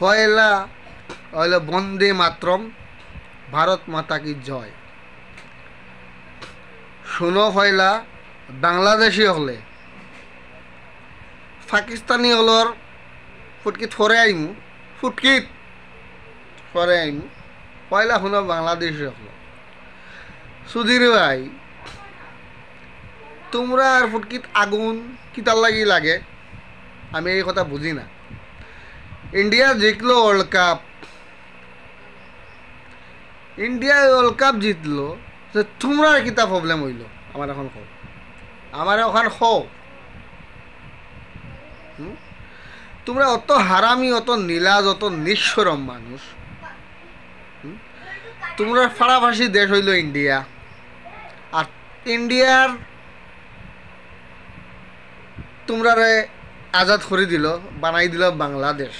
পয়লা হইল বন্দে মাতরম, ভারত মাতা কি জয়। শুনো পয়লা বাংলাদেশি হলে পাকিস্তানি হলর ফুটকিত ফরে আইমু, ফুটকিত ফরে আইমু। পয়লা শুনো বাংলাদেশি হল। সুধীর ভাই, তোমরা আর ফুটকিত আগুন কিতার লাগি লাগে আমি এই কথা বুঝি না। ইন্ডিয়া জিতলো world cup, India world cup জিতলো, তো তোমরা কিতা প্রবলেম হইল আমার এখন কও, আমার এখন কও। তোমরা অত হারামি, অত নীলাজ, অত নিঃসরম মানুষ। তোমরা ফাড়াফাড়ি দেশ হইল ইন্ডিয়া, আর ইন্ডিয়ার তোমরারে আজাদ করে দিল, বানাই দিল বাংলাদেশ।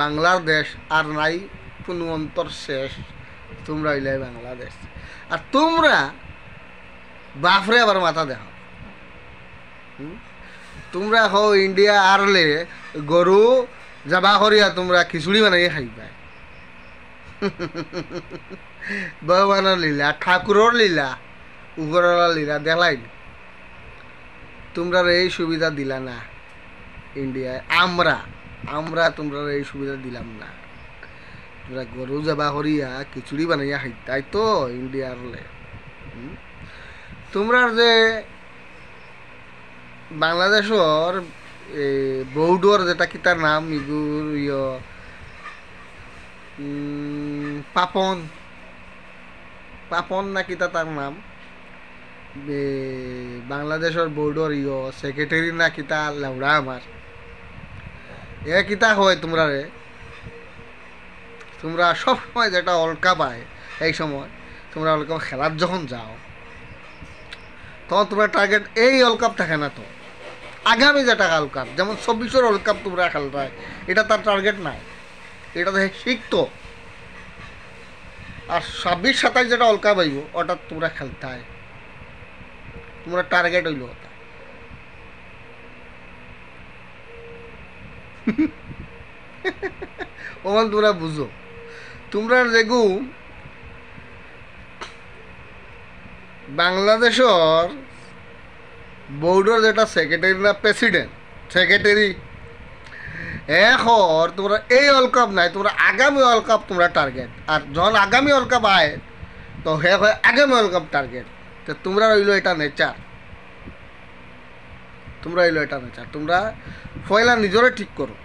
বাংলার দেশ আর নাই, কোনো অন্তর শেষ। তোমরা হইলে বাংলাদেশ, আর তোমরা বাপরে আবার মাথা দেখো। তোমরা হো ইন্ডিয়া আরলে গরু যাবা করিয়া তোমরা খিচুড়ি বানাইয়ে খাইবা। ভগবানের লীলা, ঠাকুরের লীলা, উপরওয়ালার লীলা দেখলাই। তোমরা এই সুবিধা দিলা না ইন্ডিয়ায়। আমরা তোমরা এই সুবিধা দিলাম না। তোমরা গরু যাবা করিয়া খিচুড়ি বানাইয়া খাইতাই তো ইন্ডিয়ারলে। তোমরা যে বাংলাদেশর বৌডর যেটা কি তার নাম, ইগুর পাপন পাপন না কিতা তার নাম, বাংলাদেশের বোর্ডর সেক্রেটারি না কিতা লাউড়া আমার এ কিতা হয় তোমরা রে। তোমরা সব সময় যেটা অলকা পায়, এই সময় তোমরা ওয়ার্ল্ড কাপ খেলার যখন যাও তখন তোমরা টার্গেট এই ওয়ার্ল্ড কাপ থাকে না, তো আগামী যেটা ওয়ার্ল্ড কাপ, যেমন 24-এর ওয়ার্ল্ড কাপ তোমরা খেলতে, এটা তার টার্গেট নাই, এটা দেখে শিখতো। আর 26-27 যেটা ওয়ার্ল্ড কাপ আইব ওটা তোমরা খেলতে হয়, তোমরা টার্গেট হইল ওটা। ওমান তোমরা বুঝো। তোমরা যেগু বাংলাদেশের বোর্ডের যেটা সেক্রেটারি না প্রেসিডেন্ট, সেক্রেটারি এখন তোমরা এই ওয়ার্ল্ড কাপ নাই, তোমরা আগামী ওয়ার্ল্ড কাপ তোমরা টার্গেট। আর যখন আগামী ওয়ার্ল্ড কাপ আয় তো হে হয় আগামী ওয়ার্ল্ড কাপ টার্গেট। তো তোমরা রইল এটা নেচার, তোমরা রইল এটা নেচার। তোমরা পয়লা নিজরে ঠিক করো,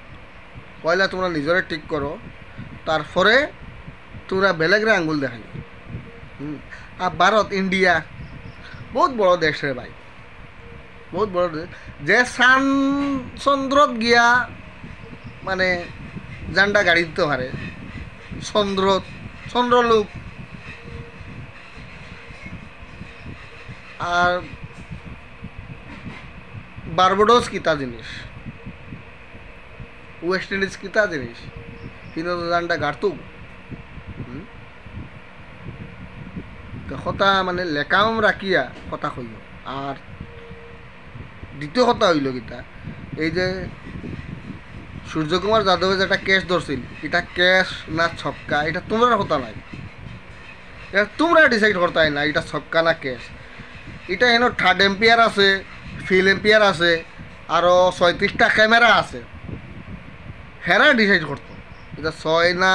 পয়লা তোমরা নিজরে ঠিক করো, তারপরে তোমরা বেলেগরে আঙ্গুল দেখাই। আর ভারত ইন্ডিয়া বহুত বড় দেশ রে ভাই, বহুত বড় দেশ। যে সান চন্দ্রত গিয়া মানে জান্ডা গাড়ি দিতে পারে, চন্দ্রলোক। আর বারবাডোস কিতা জিনিস, ওয়েস্ট ইন্ডিজ কিতা জিনিস, কিন্তু জান্ডা গাড়তুক। কথা মানে লেকাম রাখিয়া কথা কইল। আর দ্বিতীয় কথা হইল কিতা, এই যে সূর্যকুমার যাদবে যেটা ক্যাচ ধরছিল, এটা ক্যাচ না ছক্কা, এটা তোমরা কথা নাই, এটা তোমরা ডিসাইড করতে না এটা ছক্কা না ক্যাচ। এটা হেন থার্ড এম্পিয়ার আছে, ফিল্ড এম্পিয়ার আছে, আরও 36টা ক্যামেরা আছে, হেরা ডিসাইড করতো এটা 6 না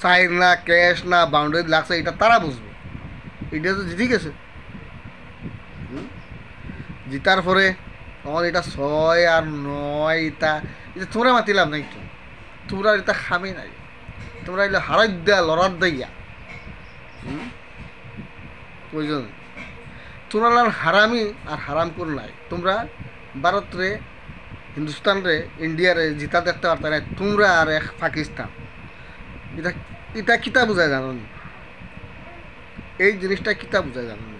4 না ক্যাচ না বাউন্ডারি লাগছে, এটা তারা বুঝবে। এটা তো জিতে গেছে, জিতার পরে তখন এটা 6 আর 9, এটা এটা তোমরা মাতিলাম নাই, তো তোমরা এটা খামে নাই, তোমরা এগুলো হারাই দেয়া লড়ার দিয়া প্রয়োজন। তোমরা হারামি আর হারাম করে নাই। তোমরা ভারত রে, হিন্দুস্তান রে, ইন্ডিয়া রে জিতা দেখতে পারতে নাই, তোমরা আর এক পাকিস্তান। এটা এটা কিতা বোঝায় জানো নি? এই জিনিসটা কিতা বোঝায় জানো নি?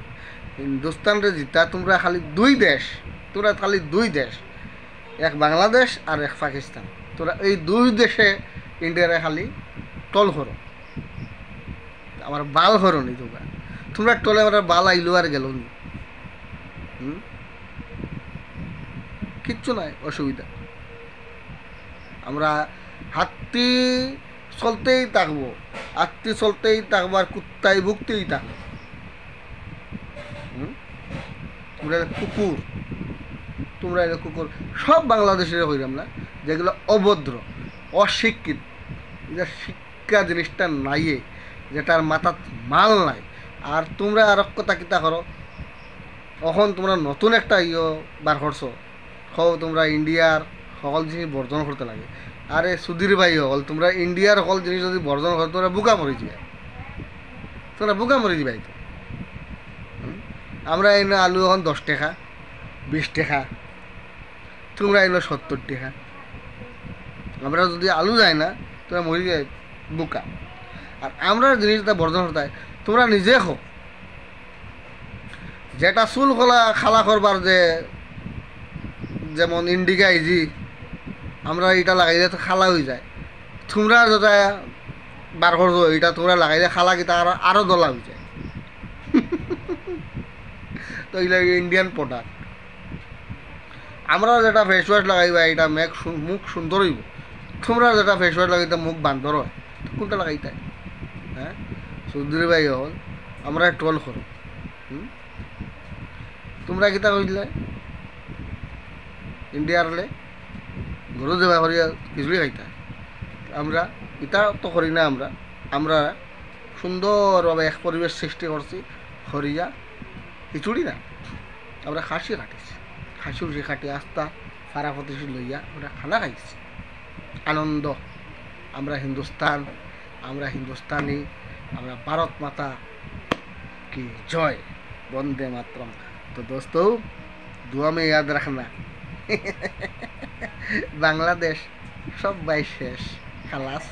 হিন্দুস্তান রে জিতা তোমরা খালি দুই দেশ, তোমরা খালি দুই দেশ, এক বাংলাদেশ আর এক পাকিস্তান। তোরা এই দুই দেশে ইন্ডিয়ারে খালি টল করো, আমার বাল করো নি। তোমরা তোমরা টলে আমার বাল আইলো আর গেল নি, কিচ্ছু নাই অসুবিধা। আমরা হাতি চলতেই থাকবো, হাতি চলতেই থাকবো, আর কুত্তায় ভুগতেই থাকবো। তোমরা কুকুর, তোমরা এলে কুকুর, সব বাংলাদেশের হইলাম না, যেগুলো অভদ্র, অশিক্ষিত, যে শিক্ষা জিনিসটা নাইয়ে, যেটার মাথাত মাল নাই। আর তোমরা আর কথা কিতা করো, এখন তোমরা নতুন একটা বার করছো, হও তোমরা ইন্ডিয়ার সকল জিনিস বর্জন করতে লাগে। আরে সুধীর ভাই হল, তোমরা ইন্ডিয়ার সকল জিনিস যদি বর্জন করো, তোমরা বুকা মরি যাবে, তোমরা বুকা মরি যাবাই তো। আমরা এনে আলু এখন 10 টাকা 20 টাকা, তোমরা এলো 70 টাকা। আমরা যদি আলু যায় না, তোমরা মরি যায় বুকা। আর আমরা জিনিসটা বর্জন করতে হয়, তোমরা নিজে খো। যেটা চুল খালা করবার যে, যেমন ইন্ডিকা ইজি, আমরা এটা লাগাইলে তো খালা হয়ে যায়। তোমরা যেটা বার করছো, এটা তোমরা লাগাইলে খালা কিতা আরো দলা হয়ে যায়। তো এগুলো ইন্ডিয়ান প্রোডাক্ট। আমরা যেটা ফেস ওয়াশ লাগাইবা, এটা মুখ সুন্দর হইব। তোমরা যেটা ফেস ওয়াশ লাগাইতে মুখ বান্দর হয়, কোনটা লাগাইতে? হ্যাঁ, চৌধুরী ভাই হল, আমরা ট্রল করো। তোমরা কিতা কইলে ইন্ডিয়ারলে গরু দেবা করিয়া খিচুড়ি খাইতা। আমরা ইটা তো করি না। আমরা সুন্দরভাবে এক পরিবেশ সৃষ্টি করছি, হরিয়া খিচুড়ি না, আমরা খাসি কাটিছি, খাসি উঠি কাটি আস্তা ফারা ফতিসি লইয়া আমরা খানা খাইছি। আনন্দ। আমরা হিন্দুস্তান, আমরা হিন্দুস্তানি, আমরা ভারত মাতা কি জয়, বন্দে মাতরম। तो दोस्तों, दुआ में याद रखना, बांग्लादेश सब बाई शेष, खलास।